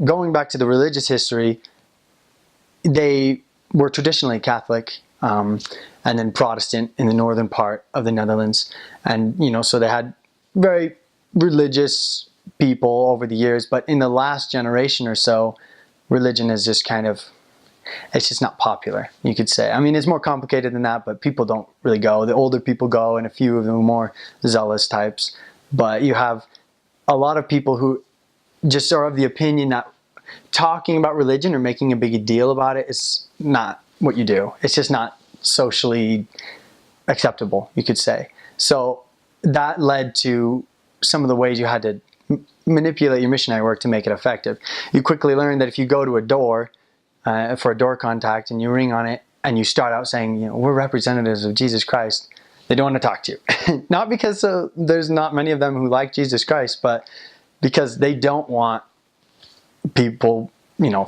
going back to the religious history, they were traditionally Catholic, and then Protestant in the northern part of the Netherlands. And, so they had very religious people over the years, but in the last generation or so, religion is just it's just not popular, you could say. I mean, it's more complicated than that, but people don't really go. The older people go, and a few of the more zealous types. But you have a lot of people who just are of the opinion that talking about religion or making a big deal about it is not what you do. It's just not socially acceptable, you could say. So that led to some of the ways you had to manipulate your missionary work to make it effective. You quickly learn that if you go to a door for a door contact and you ring on it and you start out saying, we're representatives of Jesus Christ, they don't want to talk to you. Not because there's not many of them who like Jesus Christ, but because they don't want people,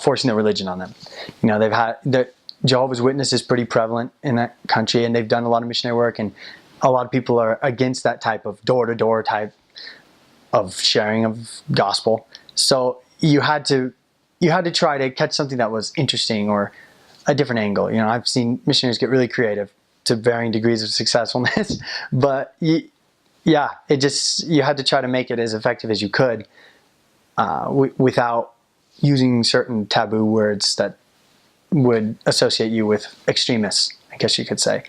forcing their religion on them. They've had the Jehovah's Witness is pretty prevalent in that country, and they've done a lot of missionary work, and a lot of people are against that type of door-to-door type of sharing of gospel. So you had to try to catch something that was interesting or a different angle. I've seen missionaries get really creative to varying degrees of successfulness, but you had to try to make it as effective as you could without using certain taboo words that would associate you with extremists, I guess you could say.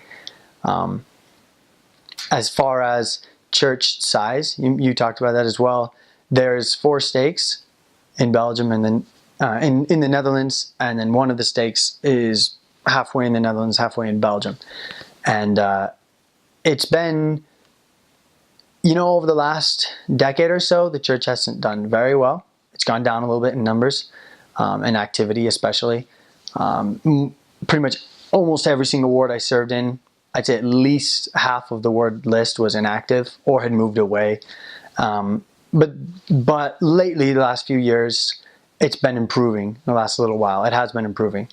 As far as church size, you talked about that as well. There's 4 stakes in Belgium, and then in the Netherlands, and then one of the stakes is halfway in the Netherlands, halfway in Belgium. And it's been, over the last decade or so, the church hasn't done very well. It's gone down a little bit in numbers and activity, especially. Pretty much almost every single ward I served in, I'd say at least half of the ward list was inactive or had moved away. But lately, the last few years, it's been improving. The last little while, it has been improving.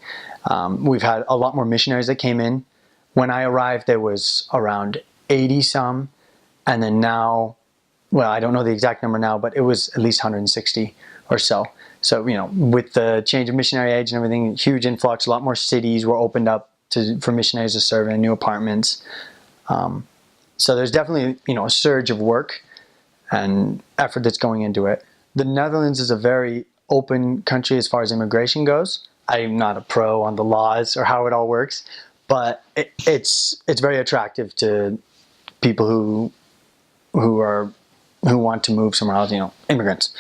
We've had a lot more missionaries that came in. When I arrived, there was around 80 some, and then now, well, I don't know the exact number now, but it was at least 160 or so. So, with the change of missionary age and everything, huge influx, a lot more cities were opened up for missionaries to serve in new apartments. So there's definitely, a surge of work and effort that's going into it. The Netherlands is a very open country as far as immigration goes. I'm not a pro on the laws or how it all works, but it's very attractive to people who want to move somewhere else, immigrants.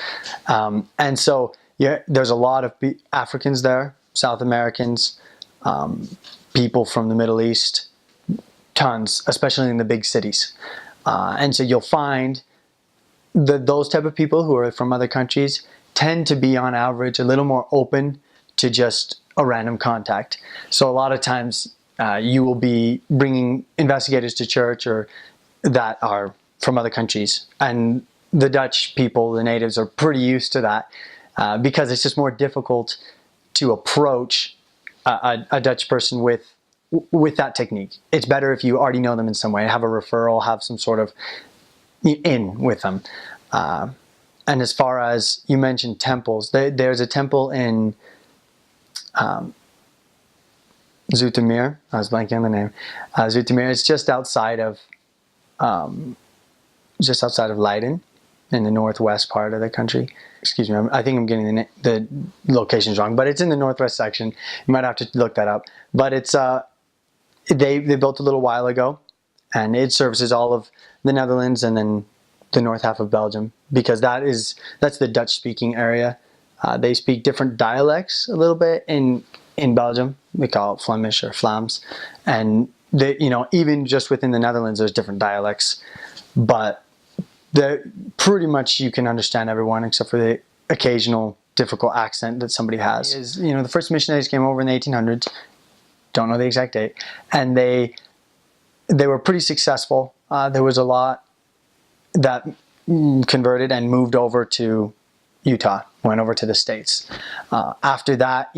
And so there's a lot of Africans there, South Americans, people from the Middle East, tons, especially in the big cities. And so you'll find that those type of people who are from other countries tend to be, on average, a little more open to just a random contact. So a lot of times you will be bringing investigators to church or that are from other countries. And the Dutch people, the natives, are pretty used to that because it's just more difficult to approach a Dutch person with that technique. It's better if you already know them in some way, have a referral, have some sort of in with them. And as far as you mentioned temples, there's a temple in Zoetermeer. I was blanking on the name. Zoetermeer is just outside of Leiden, in the northwest part of the country. Excuse me, I think I'm getting the locations wrong, but it's in the northwest section. You might have to look that up. But it's they built a little while ago, and it services all of the Netherlands and then the north half of Belgium, because that's the Dutch-speaking area. They speak different dialects a little bit in Belgium. We call it Flemish or Vlaams, and even just within the Netherlands, there's different dialects, but pretty much you can understand everyone except for the occasional difficult accent that somebody has. The first missionaries came over in the 1800s. Don't know the exact date, and they were pretty successful. There was a lot that converted and moved over to Utah, went over to the States. After that,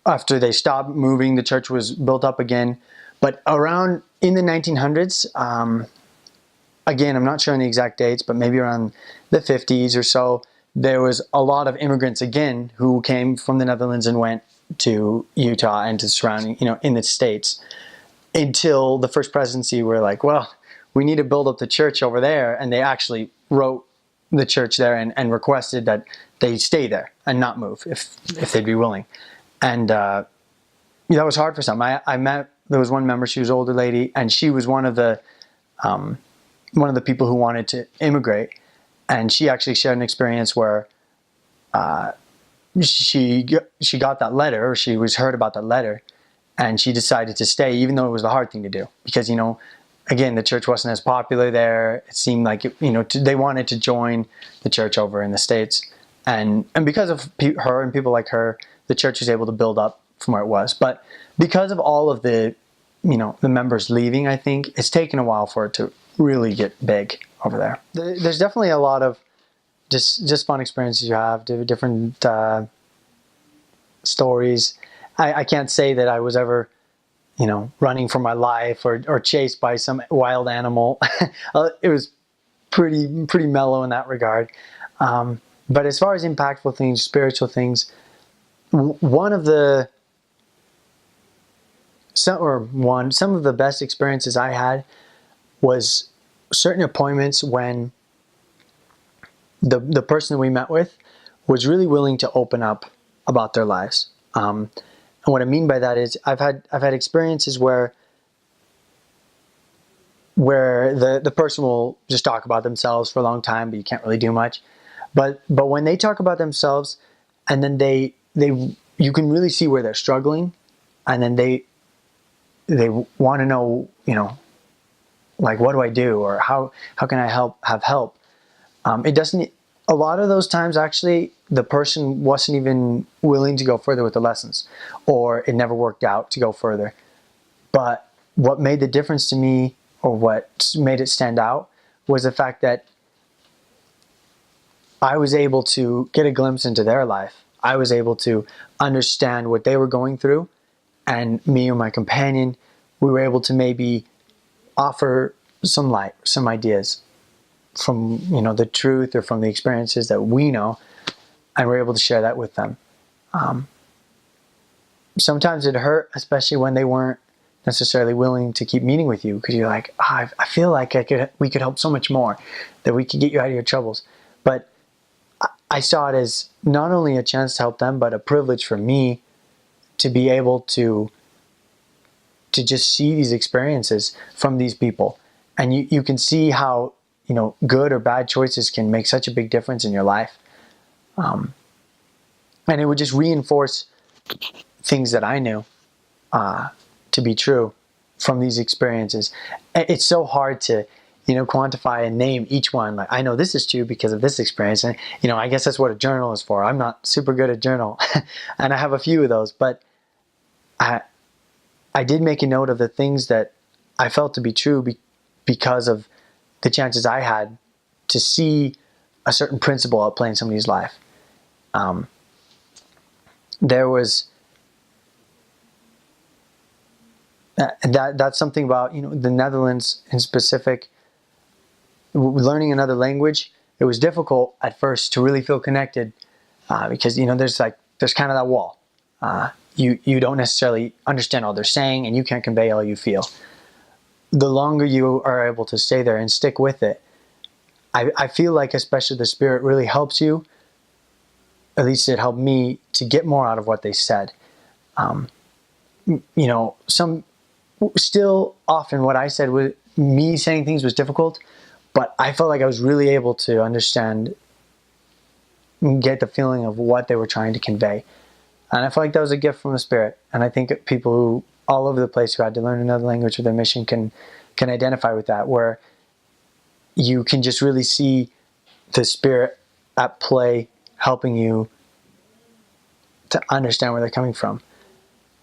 after they stopped moving, the church was built up again. But around in the 1900s, again, I'm not sure on the exact dates, but maybe around the 50s or so, there was a lot of immigrants again who came from the Netherlands and went to Utah and to surrounding, in the States, until the first presidency were like, well, we need to build up the church over there. And they actually wrote the church there and requested that they stay there and not move if they'd be willing. And that was hard for some. There was one member, she was an older lady, and she was one of the people who wanted to immigrate. And she actually shared an experience where she got that letter, or she was heard about that letter, and she decided to stay, even though it was the hard thing to do. Because, again, the church wasn't as popular there. It seemed like, they wanted to join the church over in the States. And because of her and people like her, the church was able to build up from where it was. But because of all of the members leaving, I think it's taken a while for it to really get big over there. There's definitely a lot of just fun experiences you have, different stories. I can't say that I was ever, running for my life or chased by some wild animal. It was pretty mellow in that regard. But as far as impactful things, spiritual things, some of the best experiences I had was certain appointments when the person that we met with was really willing to open up about their lives. And what I mean by that is I've had experiences where the person will just talk about themselves for a long time, but you can't really do much. But when they talk about themselves, and then you can really see where they're struggling, and then they want to know, like, what do I do, or how can I have help? It doesn't. A lot of those times, actually, the person wasn't even willing to go further with the lessons, or it never worked out to go further. But what made the difference to me, or what made it stand out, was the fact that I was able to get a glimpse into their life. I was able to understand what they were going through, and me and my companion, we were able to maybe offer some light, some ideas from the truth or from the experiences that we know, and we're able to share that with them. Sometimes it hurt, especially when they weren't necessarily willing to keep meeting with you, because you're like, I feel like we could help so much more, that we could get you out of your troubles. But I saw it as not only a chance to help them, but a privilege for me to be able to just see these experiences from these people. And you can see how, good or bad choices can make such a big difference in your life. And it would just reinforce things that I knew to be true from these experiences. It's so hard to, quantify and name each one. Like, I know this is true because of this experience. And, I guess that's what a journal is for. I'm not super good at journal. And I have a few of those, but I did make a note of the things that I felt to be true because of the chances I had to see a certain principle at play in somebody's life. There was that's something about the Netherlands in specific. Learning another language, it was difficult at first to really feel connected because there's kind of that wall. You don't necessarily understand all they're saying, and you can't convey all you feel. The longer you are able to stay there and stick with it, I feel like especially the Spirit really helps you. At least it helped me to get more out of what they said. Still often what I said was, me saying things was difficult, but I felt like I was really able to understand and get the feeling of what they were trying to convey. And I felt like that was a gift from the Spirit. And I think people who all over the place who had to learn another language for their mission can identify with that, where you can just really see the Spirit at play helping you to understand where they're coming from.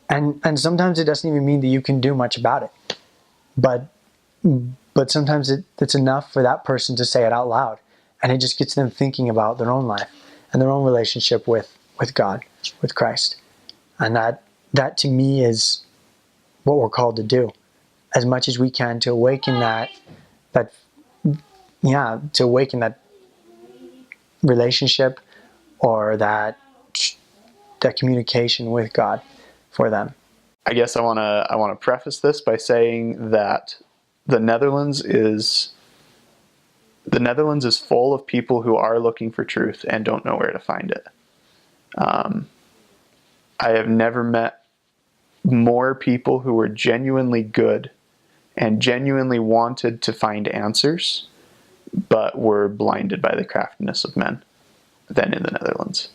And sometimes it doesn't even mean that you can do much about it. But sometimes it's enough for that person to say it out loud. And it just gets them thinking about their own life and their own relationship with God, with Christ. And that to me is what we're called to do, as much as we can, to awaken that relationship or that communication with God for them. I guess I want to preface this by saying that the Netherlands is full of people who are looking for truth and don't know where to find it. I have never met more people who were genuinely good and genuinely wanted to find answers, but were blinded by the craftiness of men than in the Netherlands.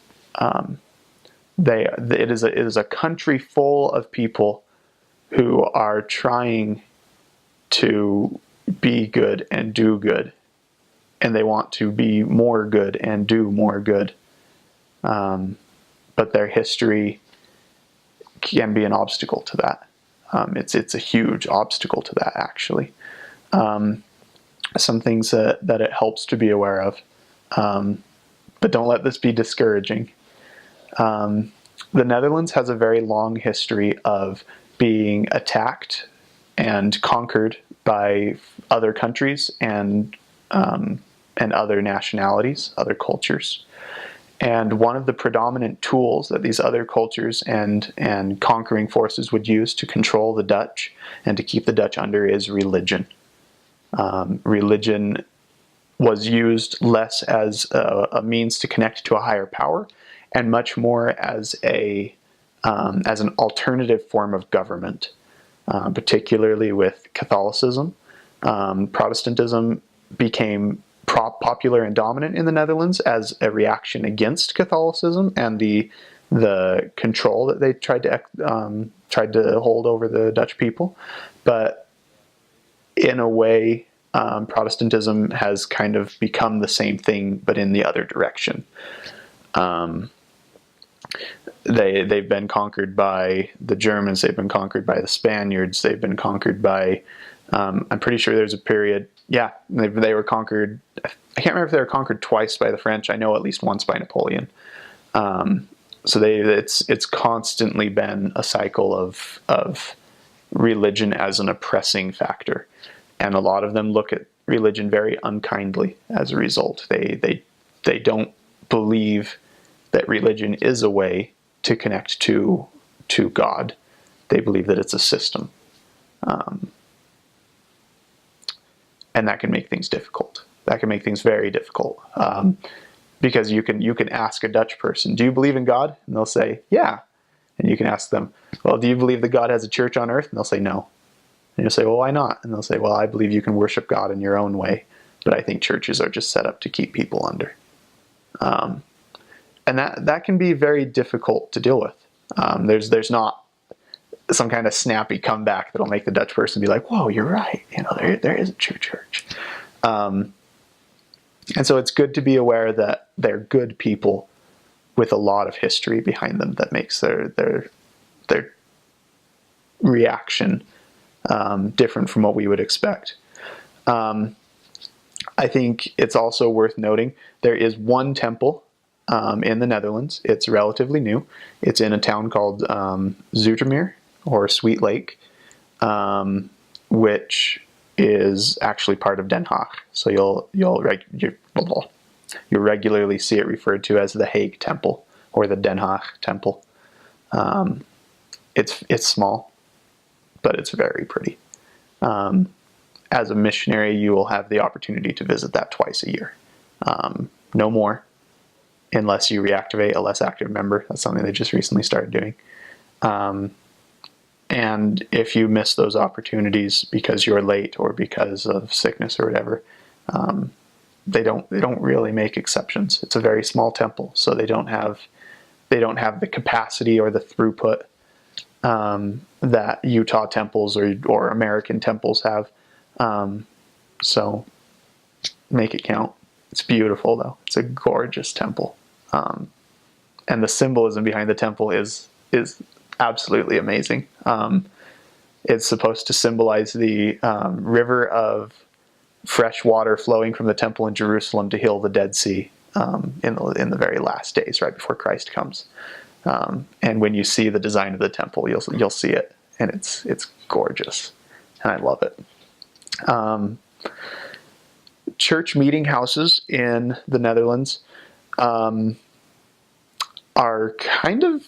It is a country full of people who are trying to be good and do good, and they want to be more good and do more good. But their history can be an obstacle to that. It's a huge obstacle to that, actually. Some things that it helps to be aware of. But don't let this be discouraging. The Netherlands has a very long history of being attacked and conquered by other countries and other nationalities, other cultures. And one of the predominant tools that these other cultures and conquering forces would use to control the Dutch and to keep the Dutch under is religion. Religion was used less as a means to connect to a higher power, and much more as an alternative form of government, particularly with Catholicism. Protestantism became popular and dominant in the Netherlands as a reaction against Catholicism and the control that they tried to hold over the Dutch people. But in a way, Protestantism has kind of become the same thing, but in the other direction. They've been conquered by the Germans. They've been conquered by the Spaniards. They've been conquered by. I'm pretty sure there's a period. Yeah, they were conquered. I can't remember if they were conquered twice by the French. I know at least once by Napoleon. So it's constantly been a cycle of religion as an oppressing factor, and a lot of them look at religion very unkindly as a result. They don't believe that religion is a way to connect to God. They believe that it's a system. And that can make things difficult. That can make things very difficult. Because you can ask a Dutch person, do you believe in God? And they'll say, yeah. And you can ask them, well, do you believe that God has a church on earth? And they'll say, no. And you'll say, well, why not? And they'll say, well, I believe you can worship God in your own way, but I think churches are just set up to keep people under. And that can be very difficult to deal with. There's not some kind of snappy comeback that'll make the Dutch person be like, whoa, you're right. There is a true church. And so it's good to be aware that they're good people with a lot of history behind them that makes their reaction different from what we would expect. I think it's also worth noting there is one temple in the Netherlands. It's relatively new. It's in a town called Zoetermeer or Sweet Lake, which is actually part of Den Haag. So you'll regularly see it referred to as the Hague Temple or the Den Haag Temple. It's small, but it's very pretty. As a missionary, you will have the opportunity to visit that twice a year. No more, unless you reactivate a less active member. That's something they just recently started doing. And if you miss those opportunities because you're late or because of sickness or whatever, they don't really make exceptions. It's a very small temple, so they don't have the capacity or the throughput that Utah temples or American temples have. So make it count. It's beautiful, though. It's a gorgeous temple. And the symbolism behind the temple is absolutely amazing. It's supposed to symbolize the river of fresh water flowing from the temple in Jerusalem to heal the Dead Sea in the very last days, right before Christ comes. And when you see the design of the temple, you'll see it, and it's gorgeous, and I love it. Church meeting houses in the Netherlands are kind of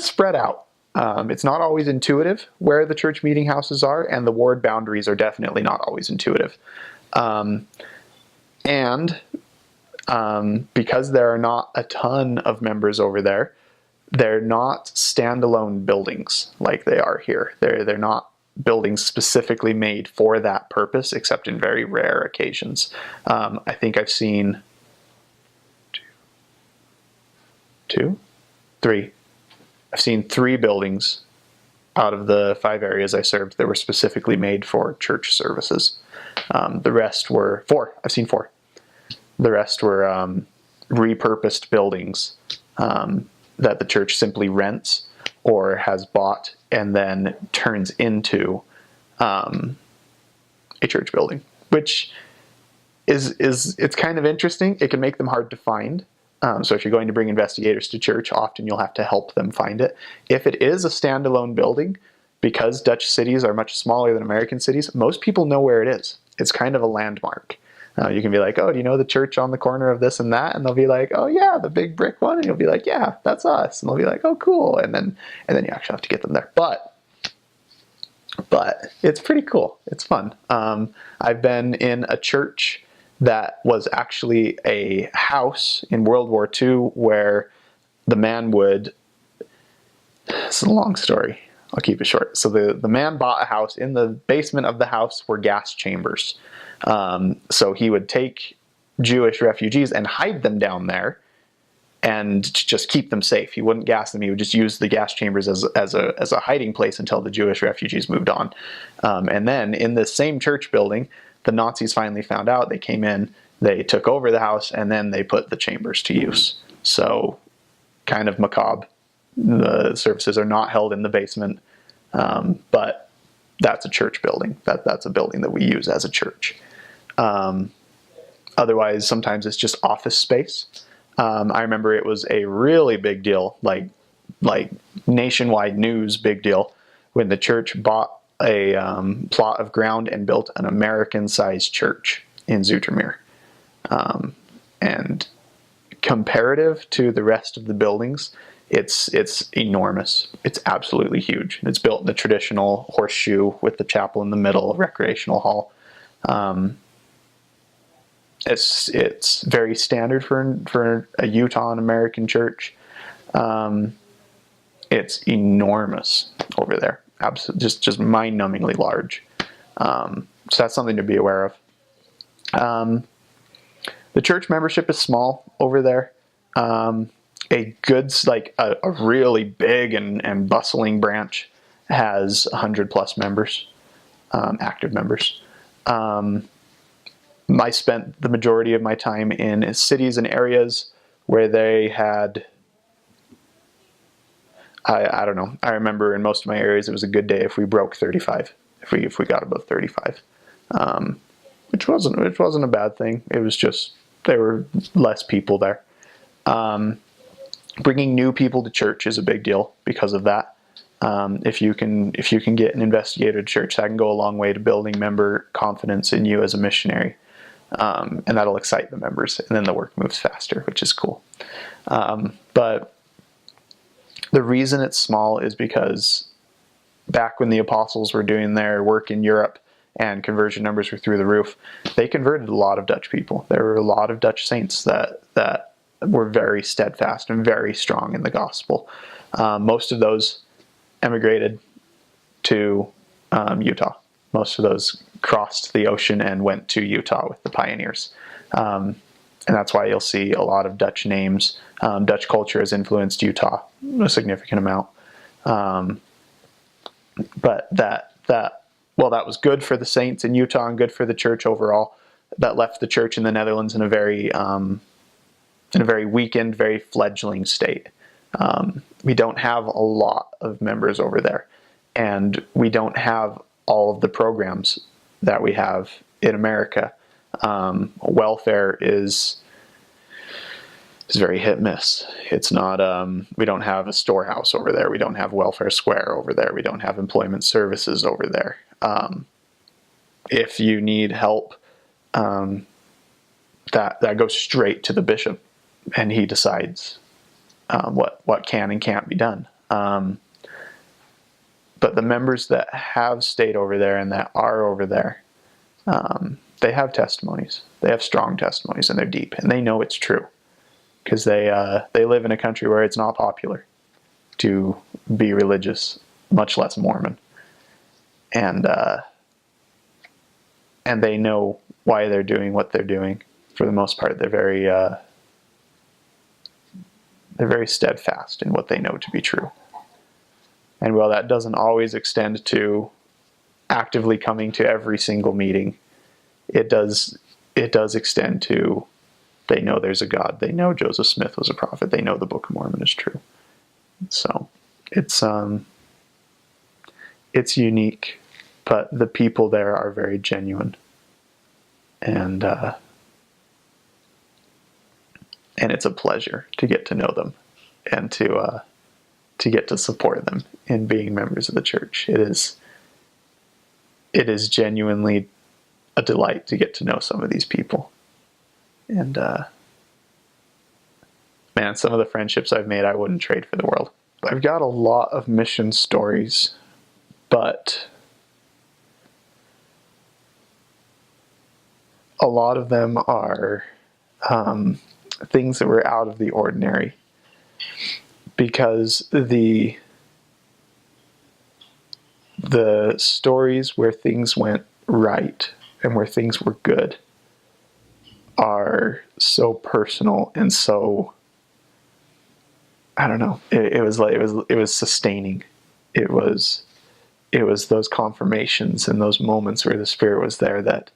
spread out. It's not always intuitive where the church meeting houses are, and the ward boundaries are definitely not always intuitive. And because there are not a ton of members over there, they're not standalone buildings like they are here. They're not buildings specifically made for that purpose, except in very rare occasions. I think I've seen three. I've seen 3 buildings out of the 5 areas I served that were specifically made for church services. The rest were 4. I've seen 4. The rest were repurposed buildings that the church simply rents or has bought and then turns into a church building, which is it's kind of interesting. It can make them hard to find. So if you're going to bring investigators to church, often you'll have to help them find it. If it is a standalone building, because Dutch cities are much smaller than American cities, most people know where it is. It's kind of a landmark. You can be like, oh, do you know the church on the corner of this and that? And they'll be like, oh yeah, the big brick one. And you'll be like, yeah, that's us. And they'll be like, oh, cool. And then you actually have to get them there. But it's pretty cool. It's fun. I've been in a church that was actually a house in World War II where the man would, this is a long story, I'll keep it short. So the man bought a house. In the basement of the house were gas chambers. So he would take Jewish refugees and hide them down there and just keep them safe. He wouldn't gas them. He would just use the gas chambers as a hiding place until the Jewish refugees moved on. And then in this same church building, the Nazis finally found out. They came in, they took over the house, and then they put the chambers to use. So kind of macabre. The services are not held in the basement, but that's a church building. That's a building that we use as a church. Otherwise, sometimes it's just office space. I remember it was a really big deal, like nationwide news big deal, when the church bought a plot of ground and built an American-sized church in Zoetermeer. And comparative to the rest of the buildings, it's enormous. It's absolutely huge. It's built in the traditional horseshoe with the chapel in the middle, recreational hall. It's very standard for a Utah and American church. It's enormous over there. Absolutely, just mind-numbingly large. So that's something to be aware of. The church membership is small over there. A really big and bustling branch has 100+ members, active members. I spent the majority of my time in cities and areas where they had, I don't know. I remember in most of my areas it was a good day if we broke 35, if we got above 35, which wasn't a bad thing. It was just there were less people there. Bringing new people to church is a big deal because of that. If you can get an investigator to church, that can go a long way to building member confidence in you as a missionary. And that'll excite the members, and then the work moves faster, which is cool. But the reason it's small is because back when the apostles were doing their work in Europe and conversion numbers were through the roof, they converted a lot of Dutch people. There were a lot of Dutch saints that were very steadfast and very strong in the gospel. Most of those emigrated to Utah. Most of those crossed the ocean and went to Utah with the pioneers. And that's why you'll see a lot of Dutch names. Dutch culture has influenced Utah a significant amount. But that was good for the saints in Utah and good for the church overall. That left the church in the Netherlands in a very weakened, very fledgling state. We don't have a lot of members over there, and we don't have all of the programs that we have in America. Welfare is very hit miss. It's not, we don't have a storehouse over there. We don't have welfare square over there. We don't have employment services over there. If you need help that goes straight to the bishop, and he decides what can and can't be done. But the members that have stayed over there and that are over there, they have testimonies. They have strong testimonies, and they're deep, and they know it's true, because they live in a country where it's not popular to be religious, much less Mormon, and they know why they're doing what they're doing. For the most part, they're very steadfast in what they know to be true. And while that doesn't always extend to actively coming to every single meeting, it does extend to, they know there's a God. They know Joseph Smith was a prophet. They know the Book of Mormon is true. So it's unique, but the people there are very genuine, and it's a pleasure to get to know them and to get to support them in being members of the church. It is genuinely a delight to get to know some of these people. And man, some of the friendships I've made, I wouldn't trade for the world. I've got a lot of mission stories, but a lot of them are things that were out of the ordinary, because the stories where things went right and where things were good are so personal and so, I don't know, it was sustaining. It was those confirmations and those moments where the Spirit was there that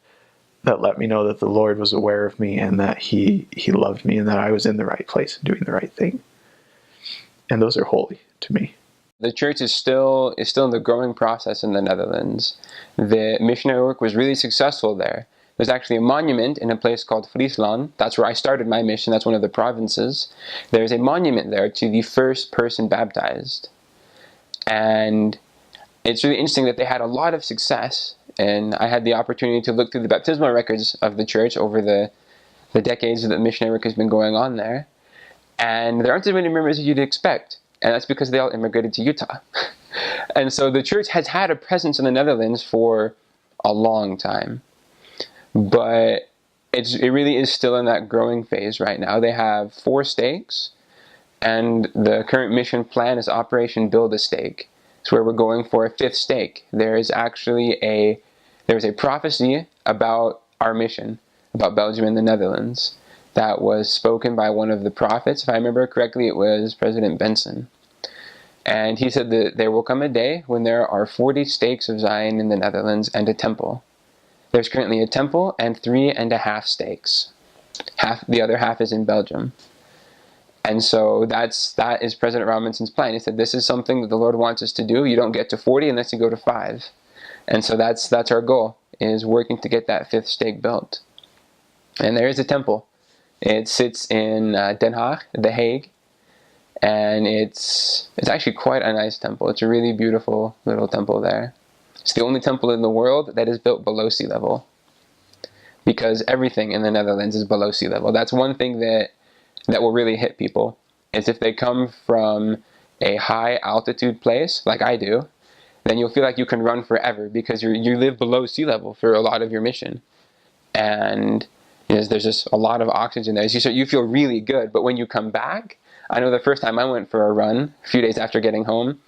let me know that the Lord was aware of me, and that he loved me, and that I was in the right place and doing the right thing. And those are holy to me. The church is still in the growing process in the Netherlands. The missionary work was really successful there. There's actually a monument in a place called Friesland. That's where I started my mission. That's one of the provinces. There's a monument there to the first person baptized. And it's really interesting that they had a lot of success. And I had the opportunity to look through the baptismal records of the church over the decades that the missionary work has been going on there. And there aren't as many members as you'd expect. And that's because they all immigrated to Utah. And so the church has had a presence in the Netherlands for a long time. But it really is still in that growing phase right now. They have 4 stakes, and the current mission plan is Operation Build a Stake. It's where we're going for a 5th stake. There's a prophecy about our mission, about Belgium and the Netherlands, that was spoken by one of the prophets. If I remember correctly, it was President Benson. And he said that there will come a day when there are 40 stakes of Zion in the Netherlands and a temple. There's currently a temple and 3.5 stakes. The other half is in Belgium. And so that is President Robinson's plan. He said, this is something that the Lord wants us to do. You don't get to 40 unless you go to 5. And so that's our goal, is working to get that 5th stake built. And there is a temple. It sits in Den Hague, the Hague, and it's actually quite a nice temple. It's a really beautiful little temple there. It's the only temple in the world that is built below sea level, because everything in the Netherlands is below sea level. That's one thing that will really hit people, is if they come from a high altitude place, like I do, then you'll feel like you can run forever, because you live below sea level for a lot of your mission. And there's just a lot of oxygen there. So you feel really good. But when you come back, I know the first time I went for a run, a few days after getting home,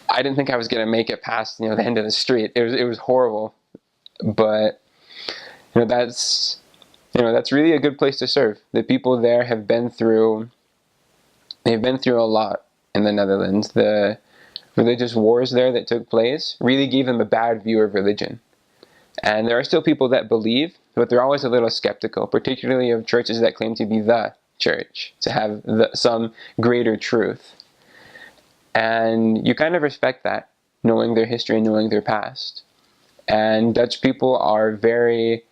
I didn't think I was going to make it past the end of the street. It was horrible. But that's really a good place to serve. The people there have been through a lot in the Netherlands. The religious wars there that took place really gave them a bad view of religion. And there are still people that believe, but they're always a little skeptical, particularly of churches that claim to be the church, to have some greater truth. And you kind of respect that, knowing their history and knowing their past. And Dutch people they're very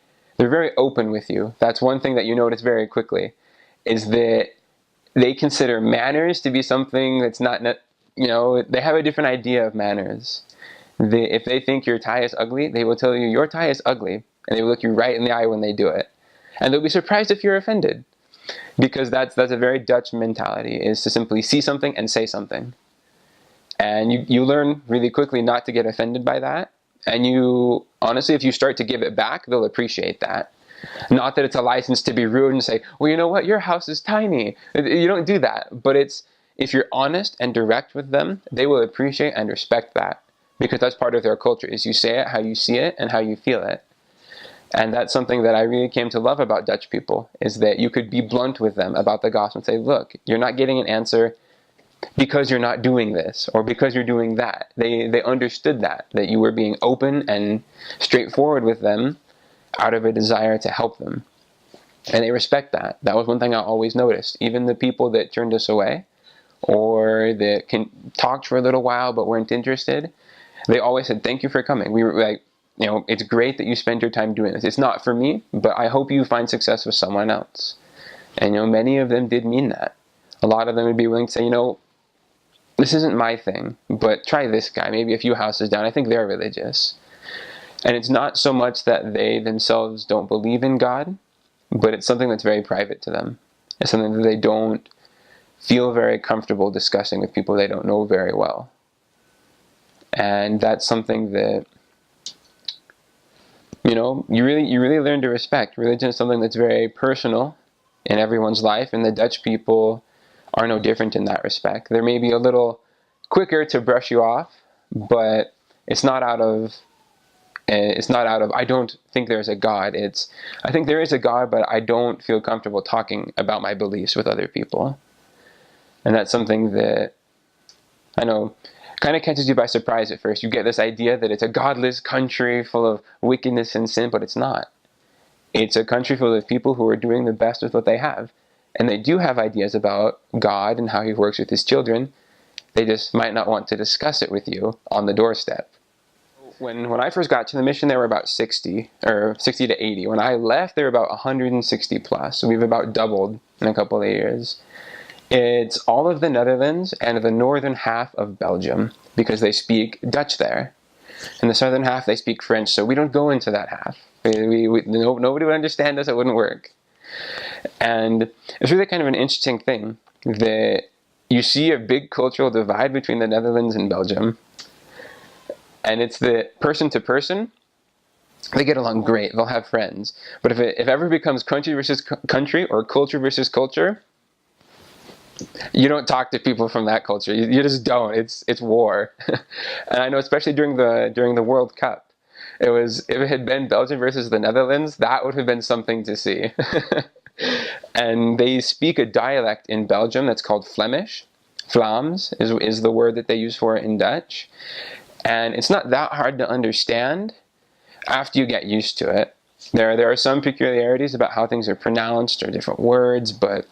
open with you. That's one thing that you notice very quickly, is that they consider manners to be something that's not, they have a different idea of manners. If they think your tie is ugly, they will tell you your tie is ugly, and they will look you right in the eye when they do it. And they'll be surprised if you're offended. Because that's a very Dutch mentality, is to simply see something and say something. And you learn really quickly not to get offended by that. And you, honestly, if you start to give it back, they'll appreciate that. Not that it's a license to be rude and say, well, you know what, your house is tiny. You don't do that. But it's, if you're honest and direct with them, they will appreciate and respect that. Because that's part of their culture, is you say it how you see it and how you feel it. And that's something that I really came to love about Dutch people, is that you could be blunt with them about the gospel and say, look, you're not getting an answer because you're not doing this or because you're doing that. They understood that you were being open and straightforward with them out of a desire to help them. And they respect that. That was one thing I always noticed. Even the people that turned us away or that talked for a little while but weren't interested, they always said, thank you for coming. We were like, you know, it's great that you spend your time doing this. It's not for me, but I hope you find success with someone else. And, you know, many of them did mean that. A lot of them would be willing to say, you know, this isn't my thing, but try this guy, maybe a few houses down. I think they're religious. And it's not so much that they themselves don't believe in God, but it's something that's very private to them. It's something that they don't feel very comfortable discussing with people they don't know very well. And that's something that, you know, you really learn to respect. Religion is something that's very personal in everyone's life, and the Dutch people are no different in that respect. They're maybe a little quicker to brush you off, but it's not out of I don't think there's a God. It's, I think there is a God, but I don't feel comfortable talking about my beliefs with other people. And that's something that I know kind of catches you by surprise at first. You get this idea that it's a godless country full of wickedness and sin, but it's not. It's a country full of people who are doing the best with what they have. And they do have ideas about God and how he works with his children. They just might not want to discuss it with you on the doorstep. When I first got to the mission, there were about 60 to 80. When I left, there were about 160 plus. So we've about doubled in a couple of years. It's all of the Netherlands and the northern half of Belgium, because they speak Dutch there. In the southern half, they speak French, so we don't go into that half. Nobody would understand us, it wouldn't work. And it's really kind of an interesting thing that you see a big cultural divide between the Netherlands and Belgium. And it's that person to person, they get along great, they'll have friends. But if it ever becomes country versus country or culture versus culture, you don't talk to people from that culture. You just don't. It's war. And I know, especially during the World Cup, if it had been Belgium versus the Netherlands, that would have been something to see. And they speak a dialect in Belgium that's called Flemish. Vlaams is the word that they use for it in Dutch. And it's not that hard to understand after you get used to it. There are some peculiarities about how things are pronounced or different words, but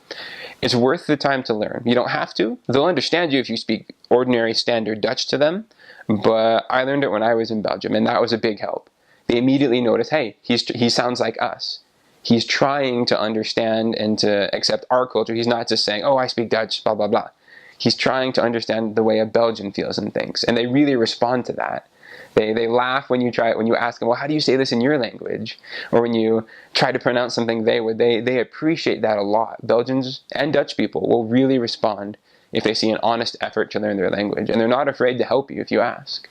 it's worth the time to learn. You don't have to. They'll understand you if you speak ordinary standard Dutch to them, but I learned it when I was in Belgium, and that was a big help. They immediately notice, hey, he sounds like us. He's trying to understand and to accept our culture. He's not just saying, oh, I speak Dutch, blah, blah, blah. He's trying to understand the way a Belgian feels and thinks, and they really respond to that. They laugh when you ask them, well, how do you say this in your language? Or when you try to pronounce something they appreciate that a lot. Belgians and Dutch people will really respond if they see an honest effort to learn their language, and they're not afraid to help you if you ask.